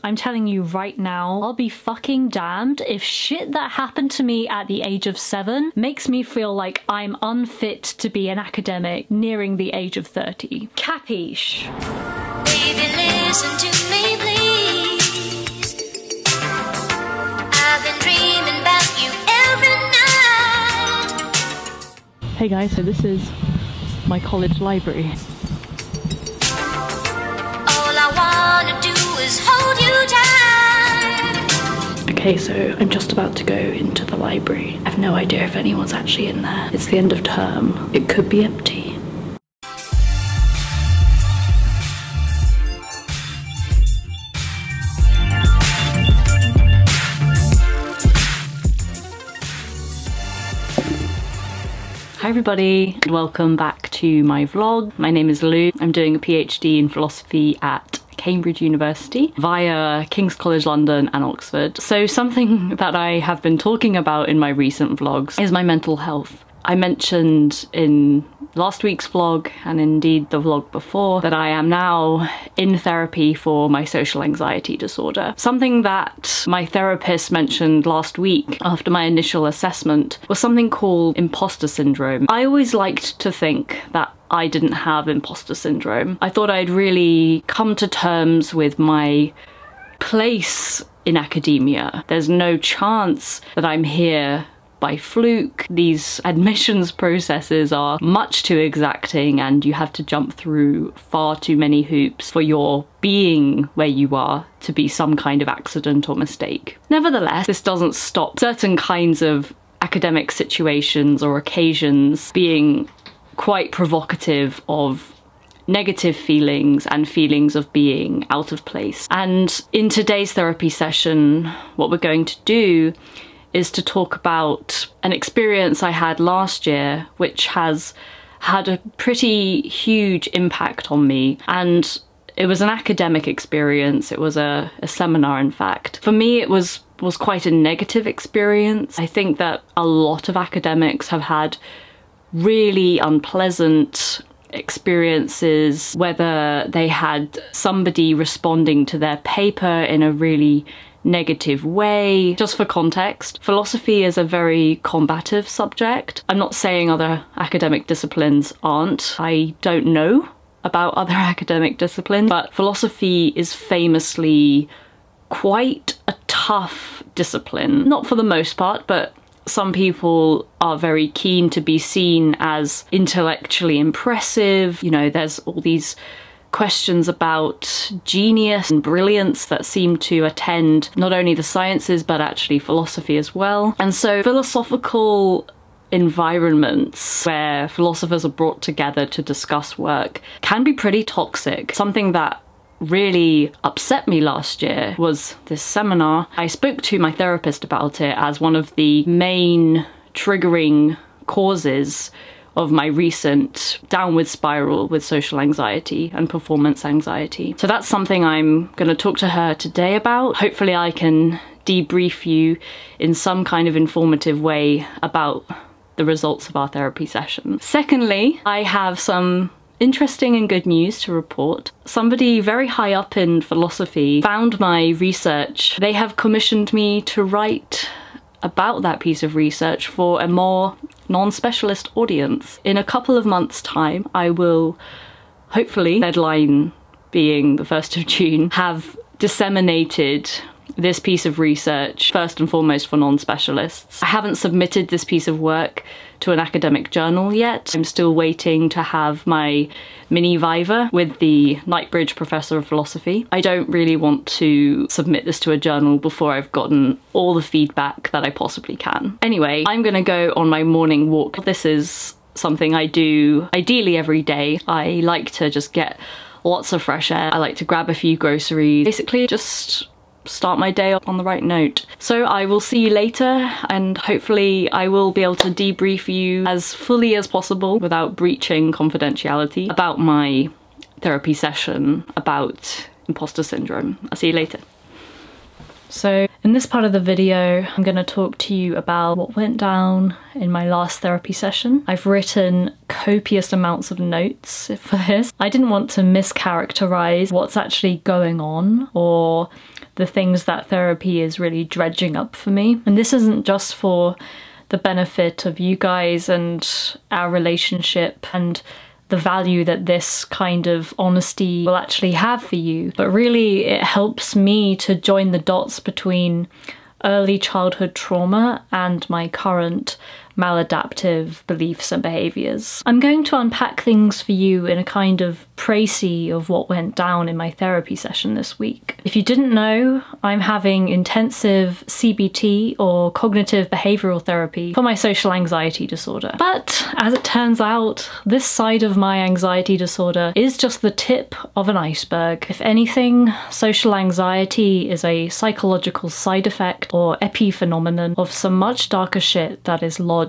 I'm telling you right now, I'll be fucking damned if shit that happened to me at the age of 7 makes me feel like I'm unfit to be an academic nearing the age of 30. Capiche? Baby, listen to me, please. I've been dreaming about you every night. Hey guys, so this is my college library. All I wanna do is hold you tight. Okay, so I'm just about to go into the library. I have no idea if anyone's actually in there. It's the end of term. It could be empty. Hi everybody, welcome back to my vlog. My name is Lou. I'm doing a PhD in philosophy at Cambridge University via King's College London and Oxford. So something that I have been talking about in my recent vlogs is my mental health. I mentioned in last week's vlog, and indeed the vlog before, that I am now in therapy for my social anxiety disorder. Something that my therapist mentioned last week after my initial assessment was something called imposter syndrome. I always liked to think that I didn't have imposter syndrome. I thought I'd really come to terms with my place in academia. There's no chance that I'm here by fluke. These admissions processes are much too exacting and you have to jump through far too many hoops for your being where you are to be some kind of accident or mistake. Nevertheless, this doesn't stop certain kinds of academic situations or occasions being quite provocative of negative feelings and feelings of being out of place. And in today's therapy session, what we're going to do is to talk about an experience I had last year, which has had a pretty huge impact on me. And it was an academic experience. It was a seminar, in fact. For me, it was quite a negative experience. I think that a lot of academics have had really unpleasant experiences, whether they had somebody responding to their paper in a really negative way. Just for context, philosophy is a very combative subject. I'm not saying other academic disciplines aren't. I don't know about other academic disciplines, but philosophy is famously quite a tough discipline. Not for the most part, but some people are very keen to be seen as intellectually impressive. You know, there's all these questions about genius and brilliance that seem to attend not only the sciences but actually philosophy as well. And so philosophical environments where philosophers are brought together to discuss work can be pretty toxic. Something that really upset me last year was this seminar. I spoke to my therapist about it as one of the main triggering causes of my recent downward spiral with social anxiety and performance anxiety. So that's something I'm going to talk to her today about. Hopefully I can debrief you in some kind of informative way about the results of our therapy session. Secondly, I have some interesting and good news to report. Somebody very high up in philosophy found my research. They have commissioned me to write about that piece of research for a more non-specialist audience. In a couple of months' time, I will, hopefully, deadline being the 1st of June, have disseminated this piece of research, first and foremost for non-specialists. I haven't submitted this piece of work to an academic journal yet. I'm still waiting to have my mini viva with the Knightsbridge Professor of Philosophy. I don't really want to submit this to a journal before I've gotten all the feedback that I possibly can. Anyway, I'm gonna go on my morning walk. This is something I do ideally every day. I like to just get lots of fresh air. I like to grab a few groceries. Basically just start my day on the right note. So I will see you later, and hopefully I will be able to debrief you as fully as possible without breaching confidentiality about my therapy session about imposter syndrome. I'll see you later. So in this part of the video, I'm going to talk to you about what went down in my last therapy session. I've written copious amounts of notes for this. I didn't want to mischaracterize what's actually going on or the things that therapy is really dredging up for me. And this isn't just for the benefit of you guys and our relationship and the value that this kind of honesty will actually have for you, but really it helps me to join the dots between early childhood trauma and my current maladaptive beliefs and behaviours. I'm going to unpack things for you in a kind of précis of what went down in my therapy session this week. If you didn't know, I'm having intensive CBT or cognitive behavioural therapy for my social anxiety disorder. But as it turns out, this side of my anxiety disorder is just the tip of an iceberg. If anything, social anxiety is a psychological side effect or epiphenomenon of some much darker shit that is lodged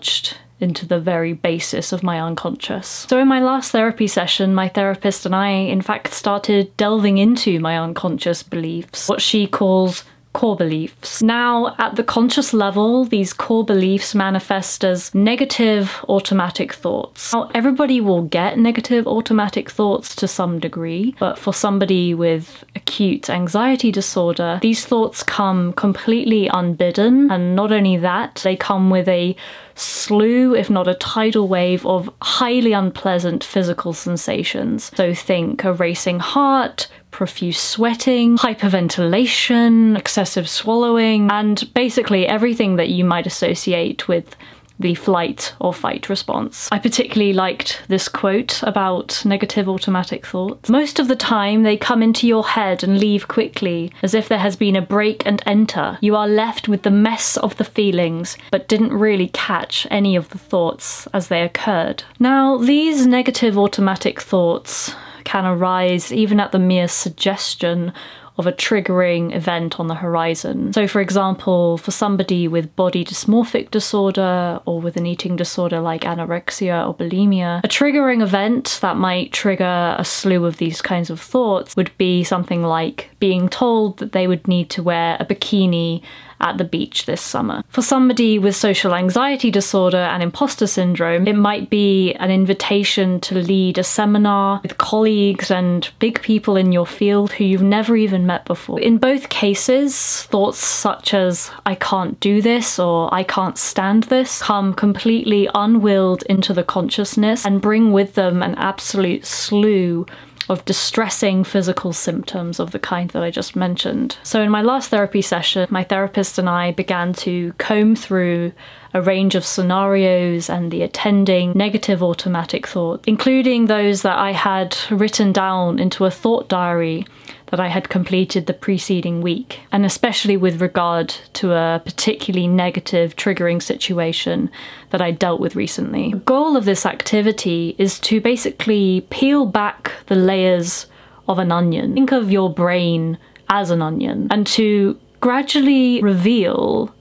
into the very basis of my unconscious. So in my last therapy session, my therapist and I in fact started delving into my unconscious beliefs, what she calls core beliefs. Now, at the conscious level, these core beliefs manifest as negative automatic thoughts. Now, everybody will get negative automatic thoughts to some degree, but for somebody with acute anxiety disorder, these thoughts come completely unbidden, and not only that, they come with a slew, if not a tidal wave, of highly unpleasant physical sensations. So think a racing heart, profuse sweating, hyperventilation, excessive swallowing, and basically everything that you might associate with the flight or fight response. I particularly liked this quote about negative automatic thoughts. Most of the time they come into your head and leave quickly, as if there has been a break and enter. You are left with the mess of the feelings, but didn't really catch any of the thoughts as they occurred. Now, these negative automatic thoughts can arise even at the mere suggestion of a triggering event on the horizon. So for example, for somebody with body dysmorphic disorder or with an eating disorder like anorexia or bulimia, a triggering event that might trigger a slew of these kinds of thoughts would be something like being told that they would need to wear a bikini at the beach this summer. For somebody with social anxiety disorder and imposter syndrome, it might be an invitation to lead a seminar with colleagues and big people in your field who you've never even met before. In both cases, thoughts such as "I can't do this" or "I can't stand this" come completely unwilled into the consciousness and bring with them an absolute slew of distressing physical symptoms of the kind that I just mentioned. So in my last therapy session, my therapist and I began to comb through a range of scenarios and the attending negative automatic thoughts, including those that I had written down into a thought diary that I had completed the preceding week, and especially with regard to a particularly negative triggering situation that I dealt with recently. The goal of this activity is to basically peel back the layers of an onion. Think of your brain as an onion, and to gradually reveal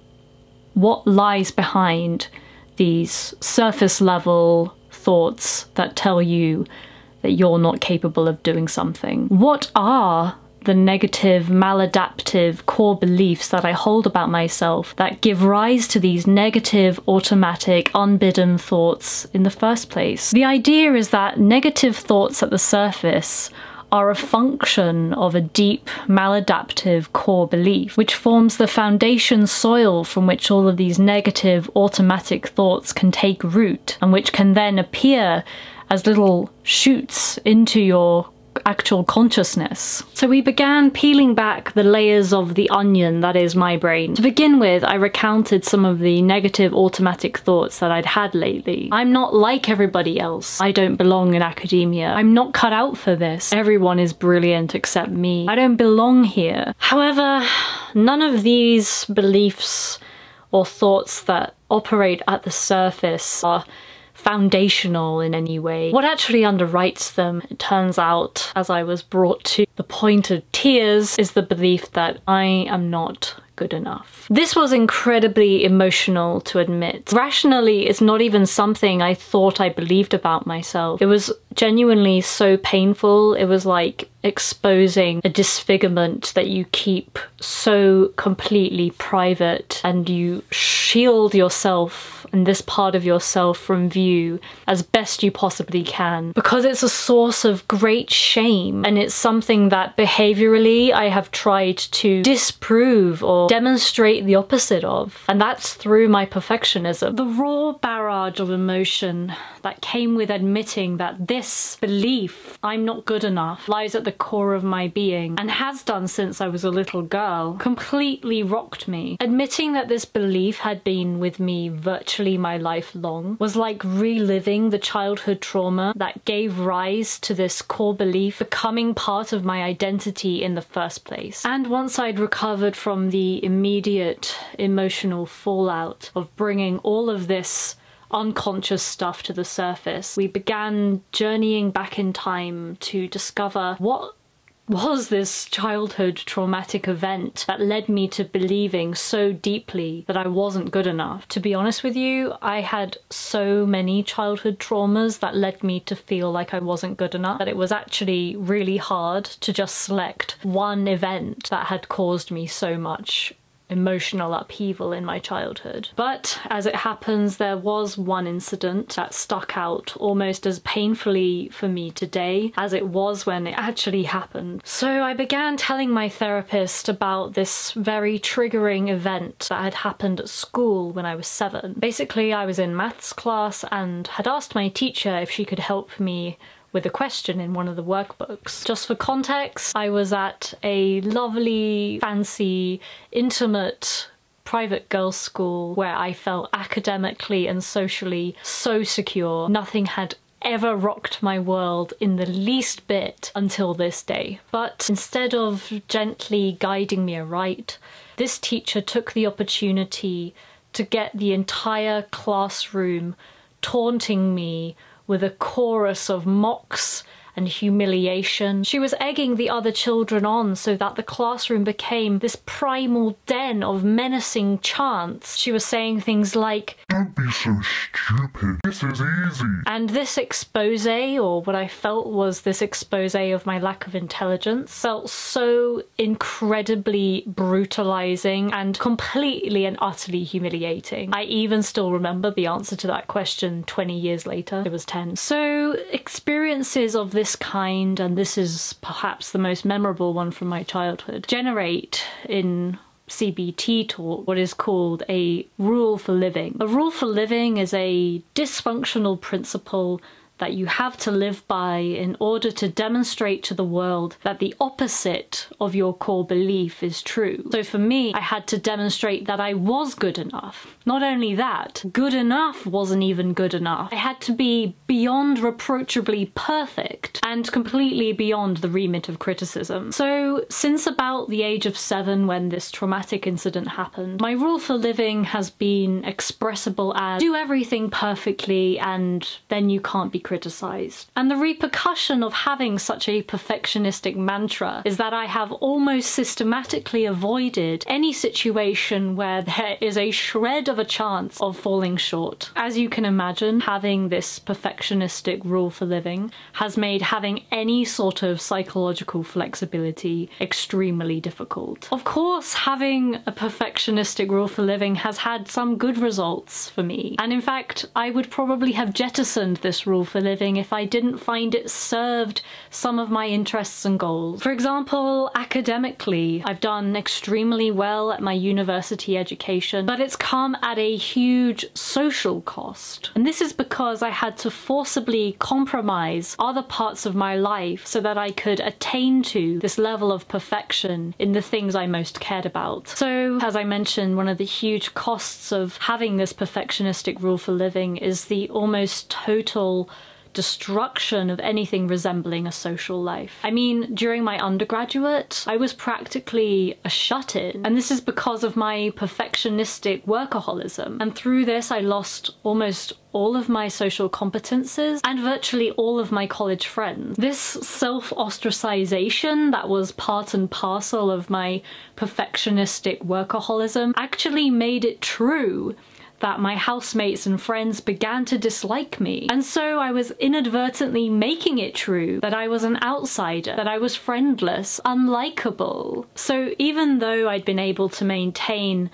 what lies behind these surface level thoughts that tell you that you're not capable of doing something. What are the negative, maladaptive core beliefs that I hold about myself that give rise to these negative, automatic, unbidden thoughts in the first place? The idea is that negative thoughts at the surface are a function of a deep, maladaptive core belief, which forms the foundation soil from which all of these negative, automatic thoughts can take root, and which can then appear as little shoots into your actual consciousness. So we began peeling back the layers of the onion that is my brain. To begin with, I recounted some of the negative automatic thoughts that I'd had lately. I'm not like everybody else. I don't belong in academia. I'm not cut out for this. Everyone is brilliant except me. I don't belong here. However, none of these beliefs or thoughts that operate at the surface are foundational in any way. What actually underwrites them, it turns out, as I was brought to the point of tears, is the belief that I am not good enough. This was incredibly emotional to admit. Rationally, it's not even something I thought I believed about myself. It was genuinely so painful. It was like exposing a disfigurement that you keep so completely private, and you shield yourself and this part of yourself from view as best you possibly can, because it's a source of great shame, and it's something that behaviorally I have tried to disprove or demonstrate the opposite of, and that's through my perfectionism. The raw barrage of emotion that came with admitting that this belief, I'm not good enough, lies at the core of my being, and has done since I was a little girl, completely rocked me. Admitting that this belief had been with me virtually my life long was like reliving the childhood trauma that gave rise to this core belief becoming part of my identity in the first place. And once I'd recovered from the immediate emotional fallout of bringing all of this unconscious stuff to the surface, we began journeying back in time to discover what was this childhood traumatic event that led me to believing so deeply that I wasn't good enough. To be honest with you, I had so many childhood traumas that led me to feel like I wasn't good enough, that it was actually really hard to just select one event that had caused me so much emotional upheaval in my childhood. But as it happens, there was one incident that stuck out almost as painfully for me today as it was when it actually happened. So I began telling my therapist about this very triggering event that had happened at school when I was 7. Basically, I was in maths class and had asked my teacher if she could help me with a question in one of the workbooks. Just for context, I was at a lovely, fancy, intimate private girls' school where I felt academically and socially so secure. Nothing had ever rocked my world in the least bit until this day. But instead of gently guiding me aright, this teacher took the opportunity to get the entire classroom taunting me with a chorus of mocks and humiliation. She was egging the other children on so that the classroom became this primal den of menacing chants. She was saying things like, "Don't be so stupid, this is easy." And this expose, or what I felt was this expose of my lack of intelligence, felt so incredibly brutalizing and completely and utterly humiliating. I even still remember the answer to that question 20 years later. It was 10. So experiences of this kind, and this is perhaps the most memorable one from my childhood, generate in CBT talk what is called a rule for living. A rule for living is a dysfunctional principle that you have to live by in order to demonstrate to the world that the opposite of your core belief is true. So for me, I had to demonstrate that I was good enough. Not only that, good enough wasn't even good enough. I had to be beyond reproachably perfect and completely beyond the remit of criticism. So since about the age of 7, when this traumatic incident happened, my rule for living has been expressible as do everything perfectly and then you can't be criticized. And the repercussion of having such a perfectionistic mantra is that I have almost systematically avoided any situation where there is a shred of a chance of falling short. As you can imagine, having this perfectionistic rule for living has made having any sort of psychological flexibility extremely difficult. Of course, having a perfectionistic rule for living has had some good results for me, and in fact I would probably have jettisoned this rule for living if I didn't find it served some of my interests and goals. For example, academically, I've done extremely well at my university education, but it's come at a huge social cost. And this is because I had to forcibly compromise other parts of my life so that I could attain to this level of perfection in the things I most cared about. So, as I mentioned, one of the huge costs of having this perfectionistic rule for living is the almost total destruction of anything resembling a social life. I mean, during my undergraduate, I was practically a shut-in, and this is because of my perfectionistic workaholism. And through this, I lost almost all of my social competences and virtually all of my college friends. This self-ostracization that was part and parcel of my perfectionistic workaholism actually made it true that my housemates and friends began to dislike me. And so I was inadvertently making it true that I was an outsider, that I was friendless, unlikable. So even though I'd been able to maintain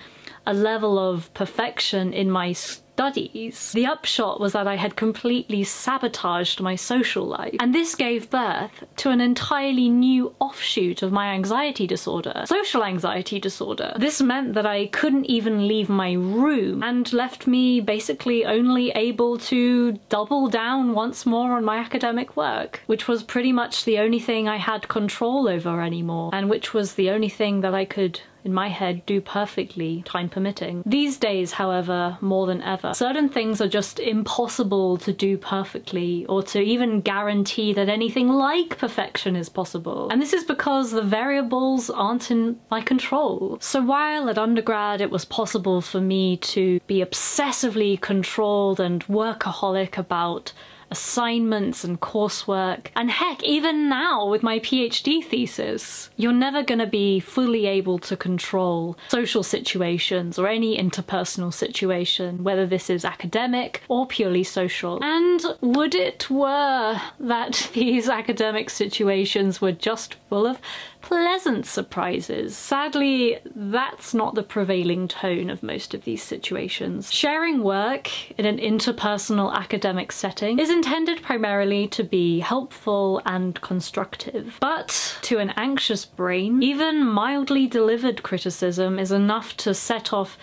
a level of perfection in my studies, the upshot was that I had completely sabotaged my social life. And this gave birth to an entirely new offshoot of my anxiety disorder, social anxiety disorder. This meant that I couldn't even leave my room and left me basically only able to double down once more on my academic work, which was pretty much the only thing I had control over anymore, and which was the only thing that I could, in my head, do perfectly, time permitting. These days, however, more than ever, certain things are just impossible to do perfectly, or to even guarantee that anything like perfection is possible. And this is because the variables aren't in my control. So while at undergrad it was possible for me to be obsessively controlled and workaholic about assignments and coursework, and heck, even now with my PhD thesis, you're never gonna be fully able to control social situations or any interpersonal situation, whether this is academic or purely social. And would it were that these academic situations were just full of pleasant surprises. Sadly, that's not the prevailing tone of most of these situations. Sharing work in an interpersonal academic setting is intended primarily to be helpful and constructive. But to an anxious brain, even mildly delivered criticism is enough to set off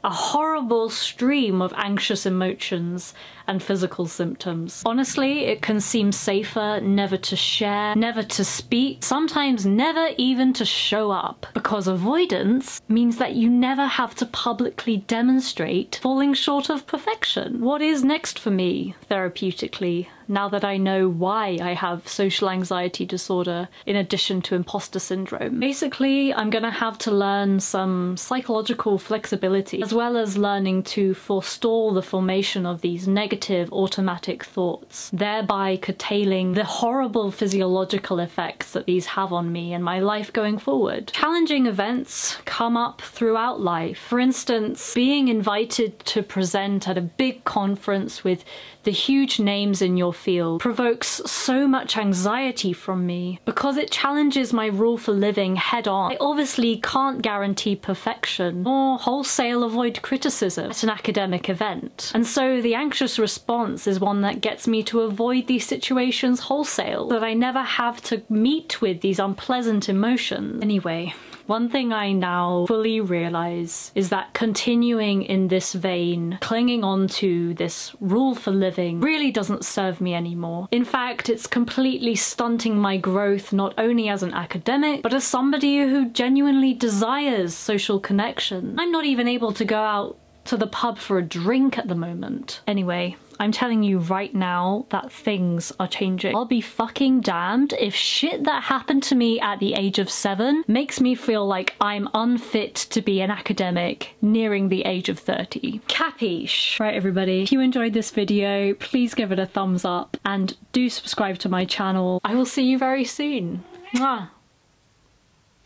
a horrible stream of anxious emotions and physical symptoms. Honestly, it can seem safer never to share, never to speak, sometimes never even to show up, because avoidance means that you never have to publicly demonstrate falling short of perfection. What is next for me therapeutically, now that I know why I have social anxiety disorder in addition to imposter syndrome? Basically, I'm gonna have to learn some psychological flexibility, as well as learning to forestall the formation of these negative automatic thoughts, thereby curtailing the horrible physiological effects that these have on me and my life going forward. Challenging events come up throughout life. For instance, being invited to present at a big conference with the huge names in your field provokes so much anxiety from me because it challenges my rule for living head on. I obviously can't guarantee perfection or wholesale avoid criticism at an academic event. And so the anxious response is one that gets me to avoid these situations wholesale, so that I never have to meet with these unpleasant emotions. Anyway, one thing I now fully realize is that continuing in this vein, clinging on to this rule for living, really doesn't serve me anymore. In fact, it's completely stunting my growth, not only as an academic, but as somebody who genuinely desires social connection. I'm not even able to go out to the pub for a drink at the moment. Anyway, I'm telling you right now that things are changing. I'll be fucking damned if shit that happened to me at the age of 7 makes me feel like I'm unfit to be an academic nearing the age of 30. Capiche? Right, everybody, if you enjoyed this video, please give it a thumbs up and do subscribe to my channel. I will see you very soon. Mwah.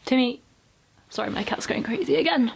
Timmy. Sorry, my cat's going crazy again.